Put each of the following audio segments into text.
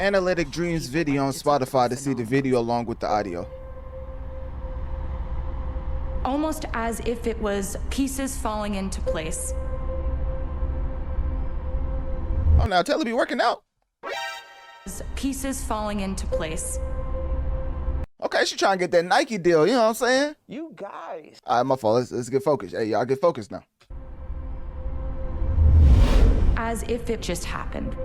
Analytic Dreamz video on Spotify to see the video along with the audio. Almost as if it was pieces falling into place. Oh, now Taylor be working out. Pieces falling into place. Okay, she trying to get that Nike deal, you know what I'm saying? You guys. All right, my fault. Let's get focused. Hey, y'all get focused now. As if it just happened.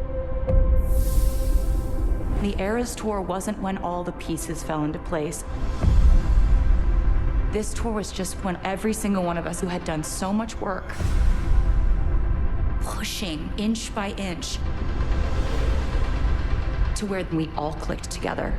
The Eras Tour wasn't when all the pieces fell into place. This tour was just when every single one of us who had done so much work, pushing inch by inch, to where we all clicked together.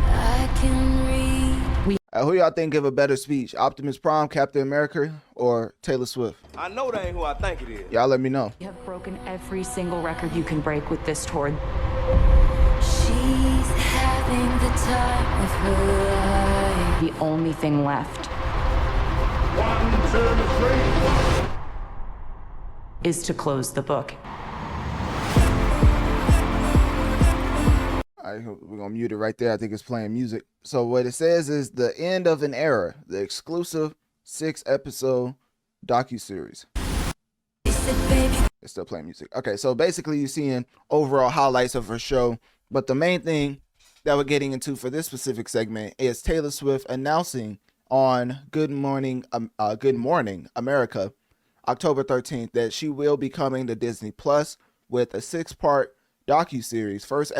I can read. Who y'all think give a better speech? Optimus Prime, Captain America, or Taylor Swift? I know that ain't who I think it is. Y'all let me know. We have broken every single record you can break with this tour. She's having the time of her life. The only thing left 1, 2, 3. is to close the book. All right, we're gonna mute it right there. I think it's playing music. So what it says is the end of an era, the exclusive 6-episode docuseries. It's still playing music. Okay, so basically you're seeing overall highlights of her show, but the main thing that we're getting into for this specific segment is Taylor Swift announcing on Good Morning America, October 13th, that she will be coming to Disney Plus with a 6-part docuseries. First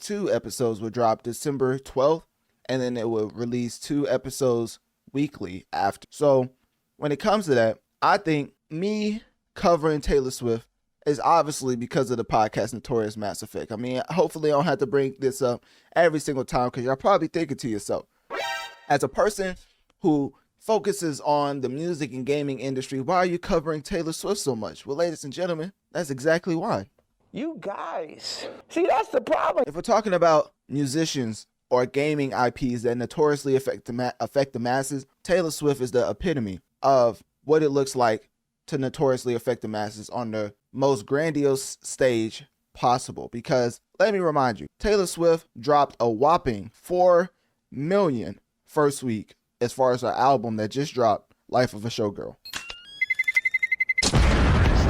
2 episodes will drop December 12th, and then it will release 2 episodes weekly after. So when it comes to that, I think me covering Taylor Swift is obviously because of the podcast Notorious Mass Effect. I mean, hopefully I don't have to bring this up every single time, because y'all probably thinking to yourself, as a person who focuses on the music and gaming industry, why are you covering Taylor Swift so much? Well, ladies and gentlemen, that's exactly why. You guys. See, that's the problem. If we're talking about musicians or gaming IPs that notoriously affect the masses, Taylor Swift is the epitome of what it looks like to notoriously affect the masses on the most grandiose stage possible. Because let me remind you, Taylor Swift dropped a whopping 4 million first week as far as her album that just dropped, Life of a Showgirl.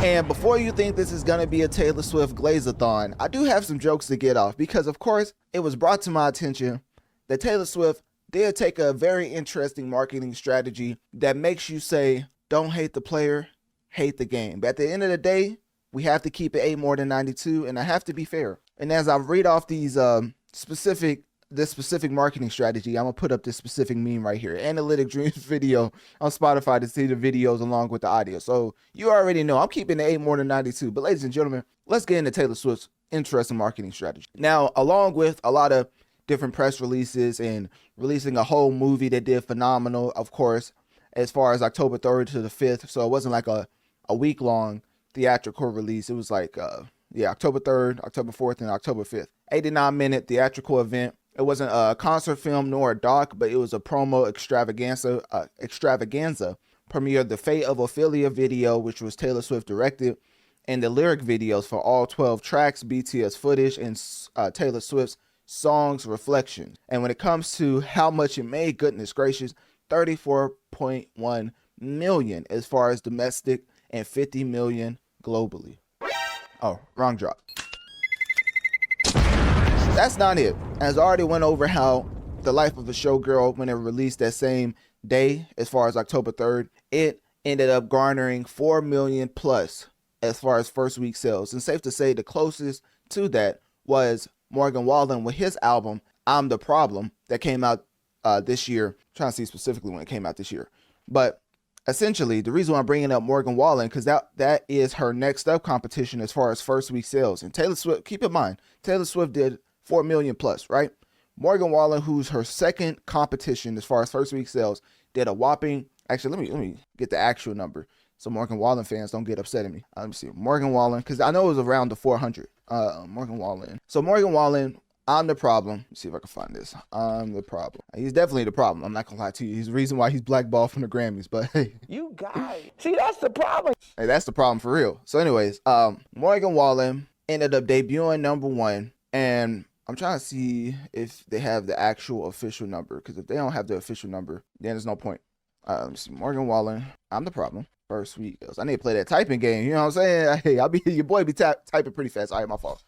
And before you think this is going to be a Taylor Swift glaze-a-thon, I do have some jokes to get off, because of course it was brought to my attention that Taylor Swift did take a very interesting marketing strategy that makes you say, don't hate the player, hate the game. But at the end of the day, we have to keep it 8 more than 92, and I have to be fair. And as I read off these specific marketing strategy, I'm gonna put up this specific meme right here. Analytic Dreamz video on Spotify to see the videos along with the audio. So you already know I'm keeping the 8 more than 92. But ladies and gentlemen, let's get into Taylor Swift's interesting marketing strategy. Now, along with a lot of different press releases and releasing a whole movie that did phenomenal, of course, as far as October 3rd to the 5th. So it wasn't like a week-long theatrical release. It was like, October 3rd, October 4th, and October 5th. 89-minute theatrical event. It wasn't a concert film nor a doc, but it was a promo extravaganza. Premiered the Fate of Ophelia video, which was Taylor Swift directed, and the lyric videos for all 12 tracks, BTS footage, and Taylor Swift's songs Reflection. And when it comes to how much it made, goodness gracious, 34.1 million as far as domestic and 50 million globally. Oh, wrong drop. That's not it. As I already went over how the Life of a Showgirl, when it released that same day, as far as October 3rd, it ended up garnering 4 million plus as far as first week sales. And safe to say the closest to that was Morgan Wallen with his album, I'm the Problem, that came out this year. I'm trying to see specifically when it came out this year. But essentially, the reason why I'm bringing up Morgan Wallen, because that is her next up competition as far as first week sales. And Taylor Swift, keep in mind, Taylor Swift did 4 million plus, right? Morgan Wallen, who's her second competition as far as first week sales, did a whopping, actually, let me get the actual number so Morgan Wallen fans don't get upset at me. Let me see. Morgan Wallen, because I know it was around the 400. Morgan Wallen. So Morgan Wallen, I'm the Problem. Let's see if I can find this. I'm the Problem. He's definitely the problem. I'm not going to lie to you. He's the reason why he's blackballed from the Grammys. But hey. You guys. See, that's the problem. Hey, that's the problem for real. So anyways, Morgan Wallen ended up debuting #1, and I'm trying to see if they have the actual official number, because if they don't have the official number, then there's no point. Let me see. Morgan Wallen, I'm the problem. First week. I need to play that typing game. You know what I'm saying? Hey, your boy be typing pretty fast. All right, my fault.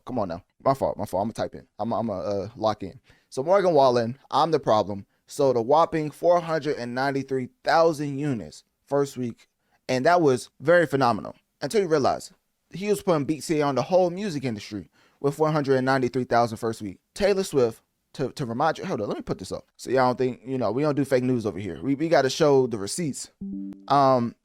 Come on now. My fault. I'm gonna type in. I'm gonna lock in. So Morgan Wallen, I'm the problem, sold a whopping 493,000 units first week, and that was very phenomenal. Until you realize he was putting BTA on the whole music industry with 493,000 first week. Taylor Swift, to remind you, hold on, let me put this up so y'all don't think, we don't do fake news over here. We got to show the receipts.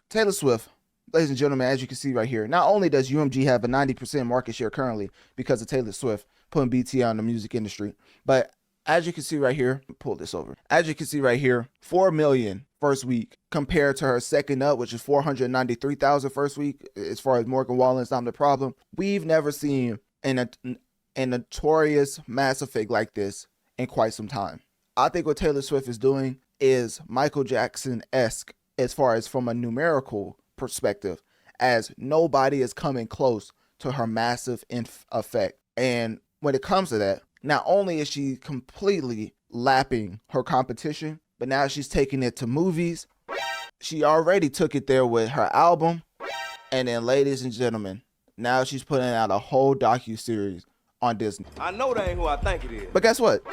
Taylor Swift, ladies and gentlemen, as you can see right here, not only does UMG have a 90% market share currently because of Taylor Swift putting BTA on the music industry, but as you can see right here, pull this over. As you can see right here, 4 million first week compared to her second up, which is 493,000 first week. As far as Morgan Wallen's I'm the problem, we've never seen a Notorious Mass Effect like this in quite some time. I think what Taylor Swift is doing is Michael Jackson-esque as far as from a numerical perspective, as nobody is coming close to her massive effect. And when it comes to that, not only is she completely lapping her competition, but now she's taking it to movies. She already took it there with her album. And then, ladies and gentlemen, now she's putting out a whole docuseries on Disney. I know that ain't who I think it is. But guess what?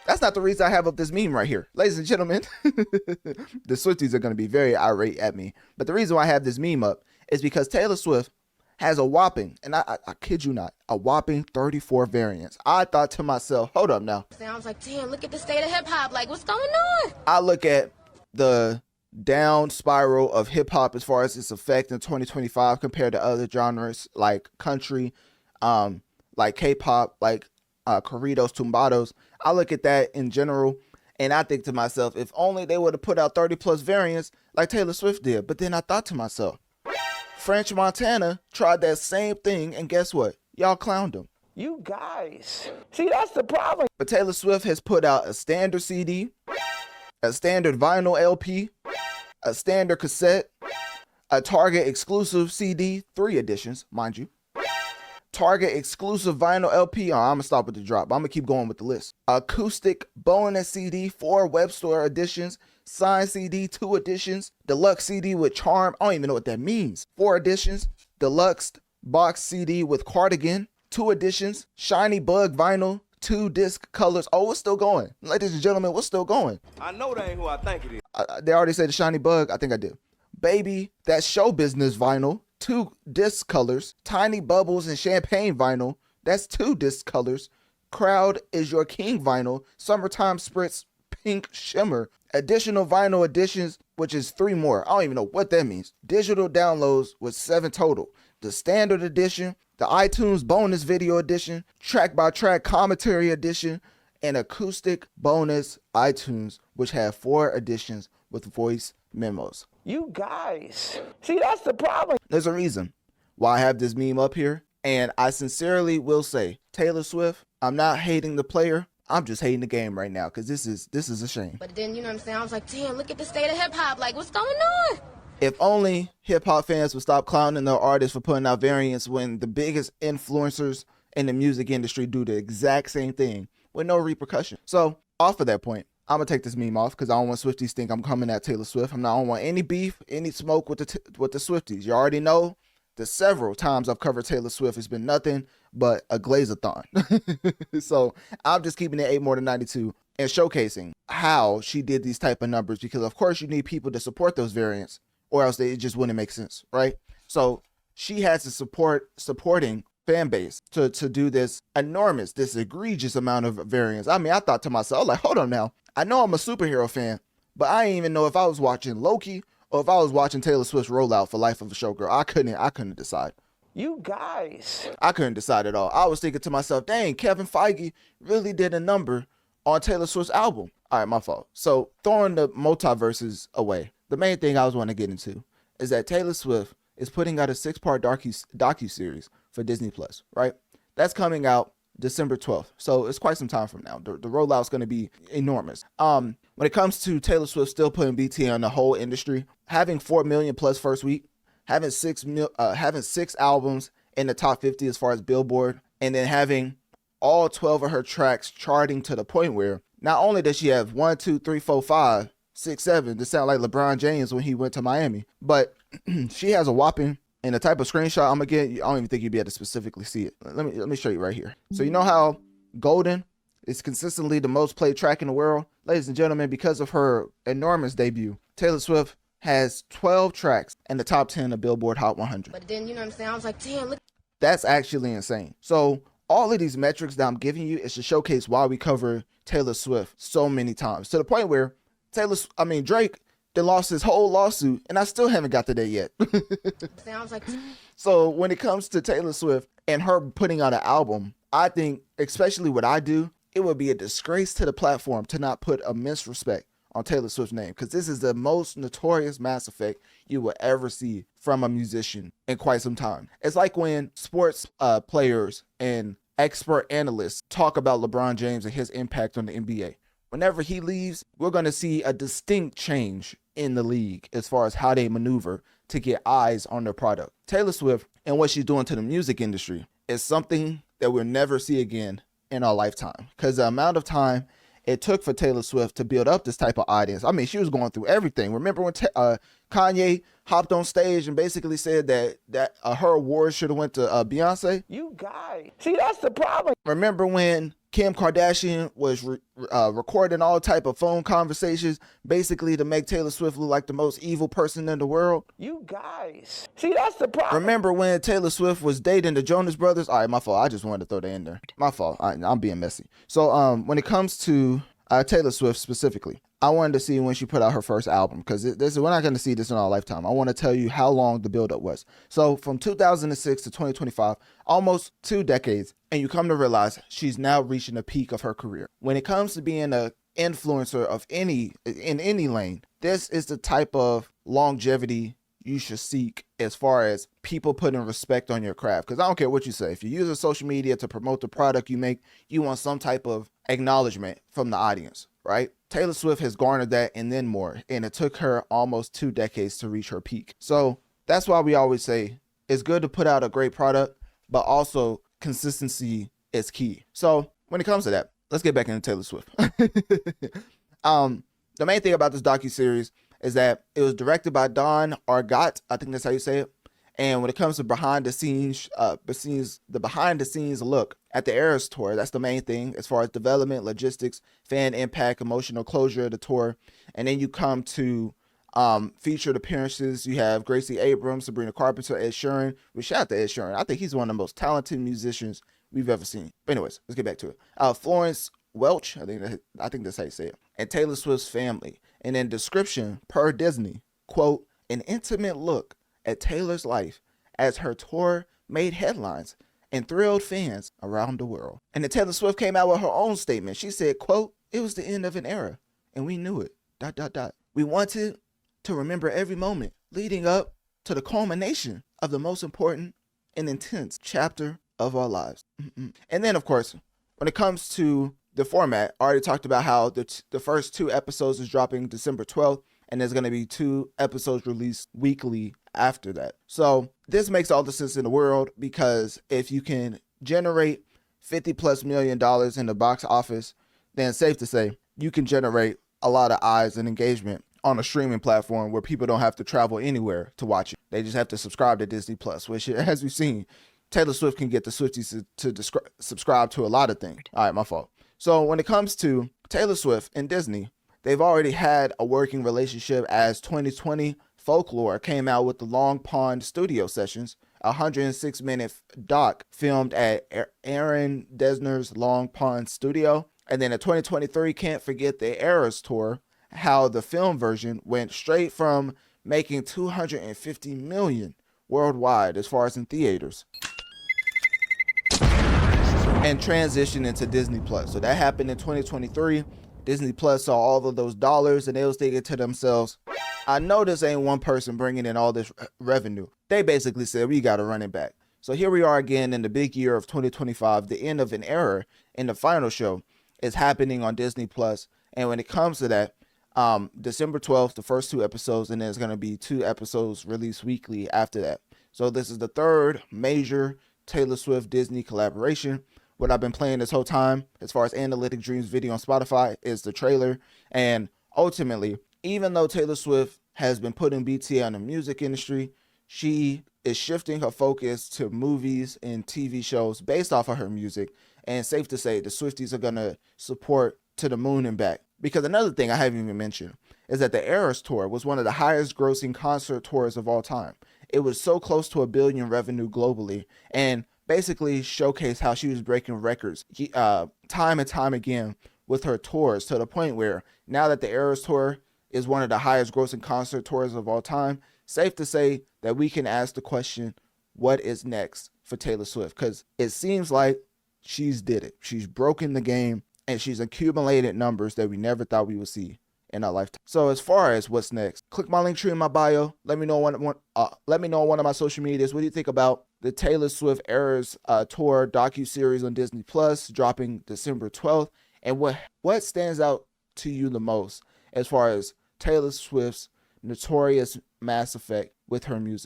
That's not the reason I have up this meme right here. Ladies and gentlemen, the Swifties are going to be very irate at me. But the reason why I have this meme up is because Taylor Swift has a whopping, and I kid you not, a whopping 34 variants. I thought to myself, hold up now. Sounds like, damn, look at the state of hip hop. Like, what's going on? I look at the down spiral of hip hop as far as its effect in 2025 compared to other genres like country, like K-pop, like corridos, tumbados. I look at that in general, and I think to myself, if only they would have put out 30 plus variants like Taylor Swift did. But then I thought to myself, French Montana tried that same thing, and guess what? Y'all clowned him. You guys. See, that's the problem. But Taylor Swift has put out a standard CD, a standard vinyl LP, a standard cassette, a Target exclusive CD, 3 editions, mind you. Target exclusive vinyl LP. I'm going to stop with the drop. I'm going to keep going with the list. Acoustic bonus CD, 4 web store editions. Signed CD, 2 editions. Deluxe CD with charm. I don't even know what that means. 4 editions. Deluxe box CD with cardigan. 2 editions. Shiny bug vinyl. 2 disc colors. Oh, it's still going. Ladies and gentlemen, what's still going? I know that ain't who I think it is. They already said the shiny bug. I think I did. Baby, that's show business vinyl. 2 disc colors. Tiny bubbles and champagne vinyl. That's 2 disc colors. Crowd is your king vinyl. Summertime spritz pink shimmer. Additional vinyl editions, which is 3 more. I don't even know what that means. Digital downloads with 7 total. The standard edition, the iTunes bonus video edition, track by track commentary edition, and acoustic bonus iTunes, which have 4 editions with voice memos. You guys. See, that's the problem. There's a reason why I have this meme up here, and I sincerely will say, Taylor Swift, I'm not hating the player. I'm just hating the game right now, because this is a shame. But then, you know what I'm saying? I was like, damn, look at the state of hip hop. Like, what's going on? If only hip hop fans would stop clowning their artists for putting out variants when the biggest influencers in the music industry do the exact same thing with no repercussion. So, off of that point, I'm going to take this meme off because I don't want Swifties think I'm coming at Taylor Swift. I don't want any beef, any smoke with the Swifties. You already know the several times I've covered Taylor Swift, it's been nothing but a glaze-a-thon. So I'm just keeping it 8 more than 92 and showcasing how she did these type of numbers, because of course you need people to support those variants or else it just wouldn't make sense, right? So she has a supporting fan base to do this egregious amount of variants. I mean, I thought to myself, like, hold on now. I know I'm a superhero fan, but I didn't even know if I was watching Loki or if I was watching Taylor Swift's rollout for Life of a Showgirl. I couldn't decide. You guys. I couldn't decide at all. I was thinking to myself, dang, Kevin Feige really did a number on Taylor Swift's album. All right, my fault. So throwing the multiverses away, the main thing I was wanting to get into is that Taylor Swift is putting out a 6-part docuseries for Disney Plus, right? That's coming out December 12th. So it's quite some time from now. The rollout's going to be enormous. When it comes to Taylor Swift still putting BT on the whole industry, having 4 million plus first week, having 6 albums in the top 50 as far as Billboard, and then having all 12 of her tracks charting to the point where not only does she have 1, 2, 3, 4, 5, 6, 7 to sound like LeBron James when he went to Miami, but she has a whopping, and the type of screenshot I'm gonna get, I don't even think you'd be able to specifically see it. Let me show you right here. So you know how Golden is consistently the most played track in the world? Ladies and gentlemen, because of her enormous debut, Taylor Swift has 12 tracks in the top 10 of Billboard Hot 100. But then, you know what I'm saying? I was like, damn, look. That's actually insane. So all of these metrics that I'm giving you is to showcase why we cover Taylor Swift so many times, to the point where Drake then lost his whole lawsuit, and I still haven't got to that yet. Sounds like. So when it comes to Taylor Swift and her putting out an album, I think, especially what I do, it would be a disgrace to the platform to not put immense respect on Taylor Swift's name, because this is the most notorious Mass Effect you will ever see from a musician in quite some time. It's like when sports players and expert analysts talk about LeBron James and his impact on the NBA. Whenever he leaves, we're going to see a distinct change in the league as far as how they maneuver to get eyes on their product. Taylor Swift and what she's doing to the music industry is something that we'll never see again in our lifetime, because the amount of time it took for Taylor Swift to build up this type of audience. I mean, she was going through everything. Remember when Kanye hopped on stage and basically said that her award should have went to Beyonce? You guys. See, that's the problem. Remember when Kim Kardashian was recording all type of phone conversations, basically to make Taylor Swift look like the most evil person in the world? You guys. See, that's the problem. Remember when Taylor Swift was dating the Jonas Brothers? All right, my fault. I just wanted to throw that in there. My fault. I'm being messy. So when it comes to Taylor Swift specifically, I wanted to see when she put out her first album, because we're not going to see this in our lifetime. I want to tell you how long the buildup was. So from 2006 to 2025, almost 2 decades, and you come to realize she's now reaching the peak of her career. When it comes to being an influencer of in any lane, this is the type of longevity you should seek as far as people putting respect on your craft. Because I don't care what you say. If you're using social media to promote the product you make, you want some type of acknowledgement from the audience, right? Taylor Swift has garnered that and then more, and it took her almost 2 decades to reach her peak. So that's why we always say it's good to put out a great product, but also consistency is key. So when it comes to that, let's get back into Taylor Swift. The main thing about this docuseries is that it was directed by Argott. I think that's how you say it. And when it comes to behind the scenes look at the Eras tour, that's the main thing as far as development, logistics, fan impact, emotional closure of the tour. And then you come to featured appearances. You have Gracie Abrams, Sabrina Carpenter, Ed Sheeran. We shout out to Ed Sheeran. I think he's one of the most talented musicians we've ever seen. But anyways, let's get back to it. Florence Welch, I think that's how you say it, and Taylor Swift's family. And then description per Disney, quote, an intimate look at Taylor's life as her tour made headlines and thrilled fans around the world. And then Taylor Swift came out with her own statement. She said, quote, it was the end of an era and we knew it, ... We wanted to remember every moment leading up to the culmination of the most important and intense chapter of our lives. And then, of course, when it comes to the format, I already talked about how the first 2 episodes is dropping December 12th, and there's going to be 2 episodes released weekly after that. So this makes all the sense in the world, because if you can generate $50+ million in the box office, then safe to say you can generate a lot of eyes and engagement on a streaming platform where people don't have to travel anywhere to watch it. They just have to subscribe to Disney Plus, which, as we've seen, Taylor Swift can get the Swifties to subscribe to a lot of things. All right, my fault. So when it comes to Taylor Swift and Disney, they've already had a working relationship, as 2020 Folklore came out with the Long Pond Studio Sessions, a 106-minute doc filmed at Aaron Dessner's Long Pond Studio. And then in 2023, can't forget the Eras tour, how the film version went straight from making $250 million worldwide as far as in theaters and transition into Disney Plus. So that happened in 2023. Disney Plus saw all of those dollars and they was thinking to themselves, I know this ain't one person bringing in all this revenue. They basically said, we got to run it back. So here we are again in the big year of 2025, the end of an era, and the final show is happening on Disney Plus. And when it comes to that, December 12th, the first 2 episodes, and then there's going to be 2 episodes released weekly after that. So this is the third major Taylor Swift Disney collaboration. What I've been playing this whole time, as far as Analytic Dreamz video on Spotify, is the trailer. And ultimately, even though Taylor Swift has been putting BTA on the music industry, she is shifting her focus to movies and TV shows based off of her music. And safe to say, the Swifties are going to support to the moon and back. Because another thing I haven't even mentioned is that the Eras Tour was one of the highest grossing concert tours of all time. It was so close to $1 billion revenue globally, and basically showcased how she was breaking records time and time again with her tours, to the point where now that the Eras Tour is one of the highest grossing concert tours of all time, safe to say that we can ask the question, what is next for Taylor Swift? Because it seems like she's did it. She's broken the game, and she's accumulated numbers that we never thought we would see in our lifetime. So as far as what's next, click my link tree in my bio. Let me know on one of my social medias. What do you think about the Taylor Swift Eras Tour docuseries on Disney Plus dropping December 12th? And what stands out to you the most as far as Taylor Swift's Notorious Mass Effect with her music?